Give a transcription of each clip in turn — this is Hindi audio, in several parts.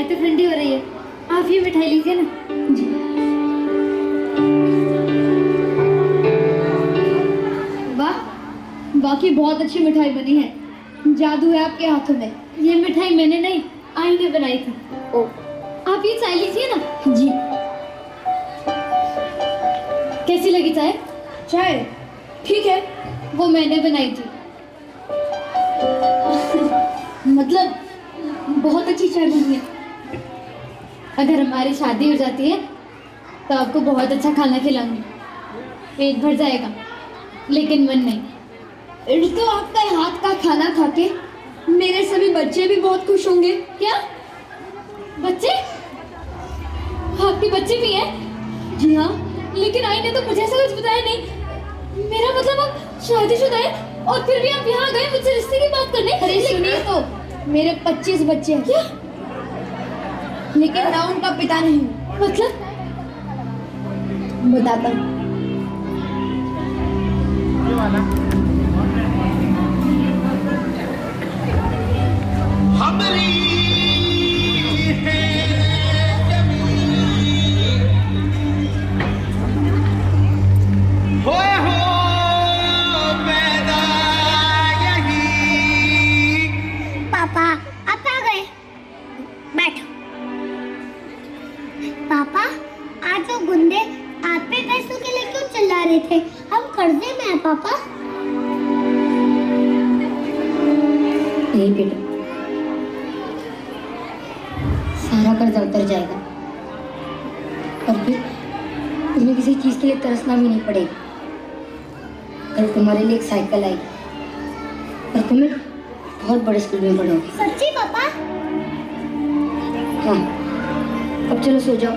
तो ठंडी हो रही है, आप ये मिठाई लीजिए ना। जी। वाह, बाकी बहुत अच्छी मिठाई बनी है, जादू है आपके हाथों में। ये मिठाई मैंने नहीं, आई ने बनाई थी। ओ, आप ये चाय लीजिए ना। जी। कैसी लगी चाय? चाय ठीक है, वो मैंने बनाई थी। मतलब बहुत अच्छी चाय बनी है। अगर हमारी शादी हो जाती है तो आपको बहुत अच्छा खाना खिलाऊंगी, पेट भर जाएगा, लेकिन मन नहीं। तो आपका हाथ का खाना खा के मेरे सभी बच्चे भी बहुत खुश होंगे। क्या बच्चे? आपके बच्चे भी हैं? जी हाँ, लेकिन आई ने तो मुझे ऐसा कुछ बताया नहीं। मेरा मतलब आप शादीशुदा है और फिर भी आप यहाँ गए मुझसे रिश्ते की बात करने। अरे सुनिए तो, मेरे 25 बच्चे हैं। क्या? लेकिन मैं उनका पिता नहीं हूँ। मतलब? बताता हूँ। पापा आप आ गए, बैठो। पापा आज वो गुंडे आप पे पैसों के लिए क्यों चिल्ला रहे थे? हम कर्जे में हैं पापा। नहीं बेटा, सारा कर्जा उतर जाएगा और फिर तुम्हें किसी चीज के लिए तरसना भी नहीं पड़ेगा। कल तुम्हारे लिए एक साइकिल आएगी और तुम्हें बहुत बड़े स्कूल में पढ़ोगे। सच्ची पापा? हाँ, अब चलो सो जाओ।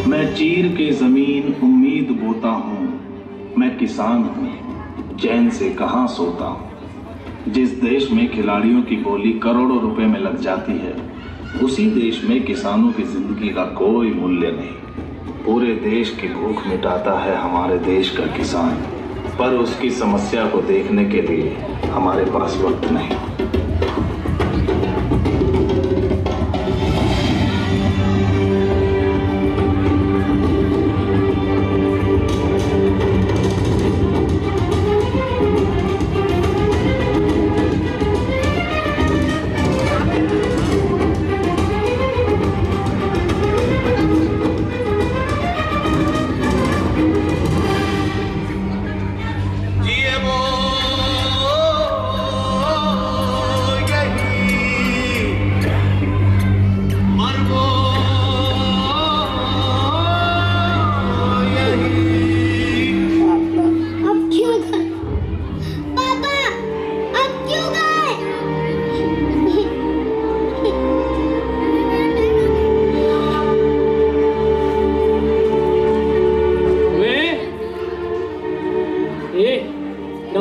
मैं चीर के जमीन उम्मीद बोता हूँ, मैं किसान हूँ चैन से कहाँ सोता हूँ। जिस देश में खिलाड़ियों की बोली करोड़ों रुपए में लग जाती है, उसी देश में किसानों की जिंदगी का कोई मूल्य नहीं। पूरे देश की भूख मिटाता है हमारे देश का किसान, पर उसकी समस्या को देखने के लिए हमारे पास वक्त नहीं।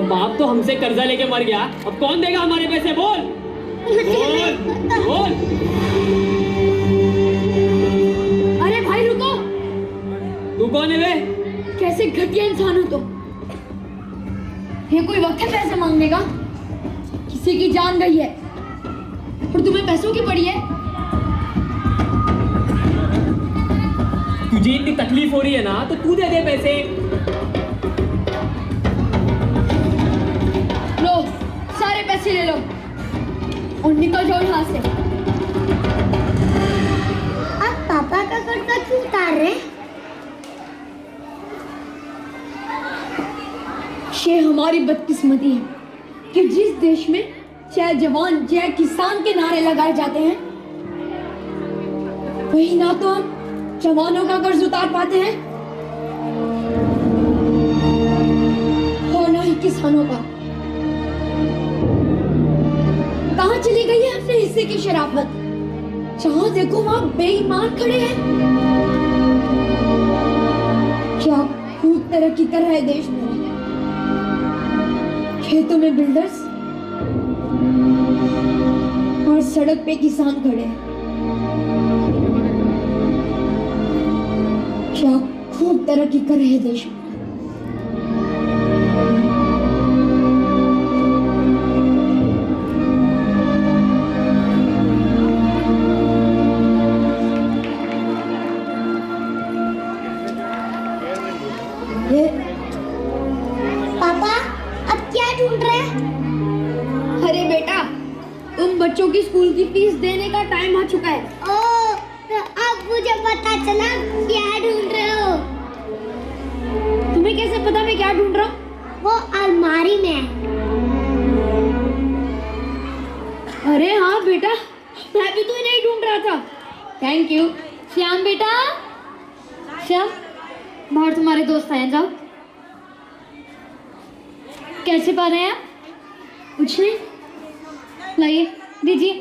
बाप तो हमसे कर्जा लेके मर गया, अब कौन देगा हमारे पैसे? बोल बोल बोल। अरे भाई रुको, तू कौन है बे? कैसे घटिया इंसान हो तुम? ये कोई वक्त है पैसे मांगने का? किसी की जान गई है और तुम्हें पैसों की पड़ी है। तुझे इतनी तकलीफ हो रही है ना, तो तू दे दे पैसे। लो, सारे पैसे ले लो और निकल जाओ यहाँ से। आप पापा का कर्जा क्यों उतार रहे हैं? ये हमारी बदकिस्मती है कि जिस देश में जय जवान जय किसान के नारे लगाए जाते हैं, वही ना तो हम जवानों का कर्ज उतार पाते हैं और ना ही किसानों का। कहाँ चली गई है अपने हिस्से की शराफत? जहां देखो वहां बेईमान खड़े हैं। क्या खूब तरक्की कर रहा है देश में। खेतों में बिल्डर्स और सड़क पे किसान खड़े हैं। क्या खूब तरक्की कर रहे देश में। ये पापा अब क्या ढूंढ रहे हैं? अरे बेटा, तुम बच्चों की स्कूल की फीस देने का टाइम आ चुका है। ओ, तो अब मुझे पता चला क्या ढूंढ रहे हो। तुम्हें कैसे पता मैं क्या ढूंढ रहा हूँ? वो अलमारी में है। अरे हाँ बेटा, मैं भी तो इन्हें ढूंढ रहा था। Thank you. श्याम बेटा, श्याम, बाहर तुम्हारे दोस्त आए, जाओ। कैसे पा रहे हैं आप? कुछ नहीं, लाइए दीजिए।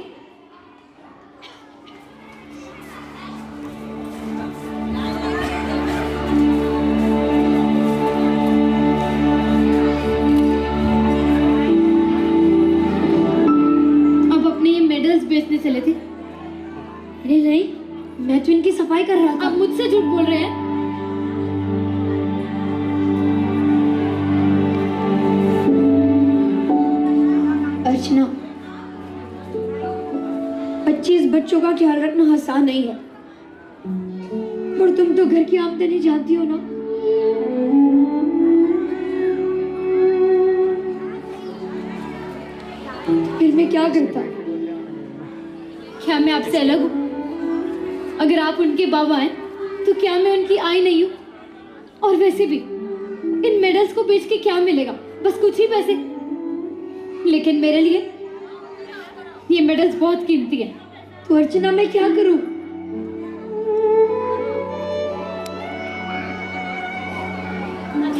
अब अपने ये मेडल्स बेचने चले थे। अरे नहीं, मैं तो इनकी सफाई कर रहा था। आप मुझसे झूठ बोल रहे हैं। अर्चना, 25 बच्चों का ख्याल रखना आसान नहीं है, और तुम तो घर की आमदनी जानती हो ना। फिर मैं क्या करता? क्या मैं आपसे अलग हूँ? अगर आप उनके बाबा हैं, तो क्या मैं उनकी आई नहीं हूँ? और वैसे भी इन मेडल्स को बेच के क्या मिलेगा? बस कुछ ही पैसे। लेकिन मेरे लिए ये मेडल्स बहुत कीमती है। तो अर्चना, मैं क्या करूं?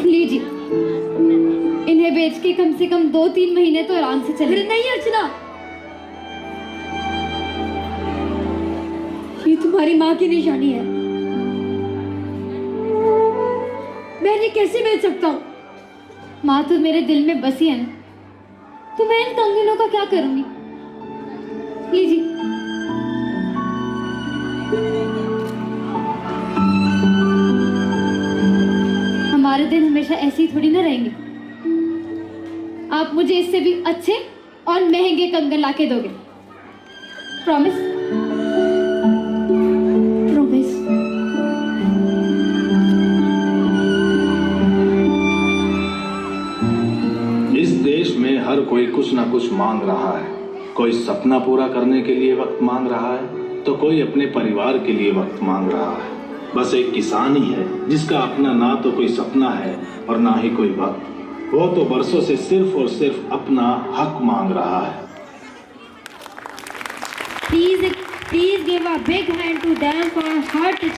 लीजिए, इन्हें बेच के कम से कम 2-3 महीने तो आराम से चले। नहीं अर्चना, ये तुम्हारी माँ की निशानी है। मैं इन्हें कैसे बेच सकता हूँ? माँ तो मेरे दिल में बसी है ना, तो मैं इन कंगनों का क्या करूंगी? लीजिए। हमारे दिन हमेशा ऐसे ही थोड़ी ना रहेंगे। आप मुझे इससे भी अच्छे और महंगे कंगन लाके दोगे। प्रॉमिस? प्रॉमिस। इस देश में हर कोई कुछ ना कुछ मांग रहा है। कोई सपना पूरा करने के लिए वक्त मांग रहा है, तो कोई अपने परिवार के लिए वक्त मांग रहा है। बस एक किसान ही है जिसका अपना ना तो कोई सपना है और ना ही कोई वक्त। वो तो बरसों से सिर्फ और सिर्फ अपना हक मांग रहा है। Please give a big hand to them for heart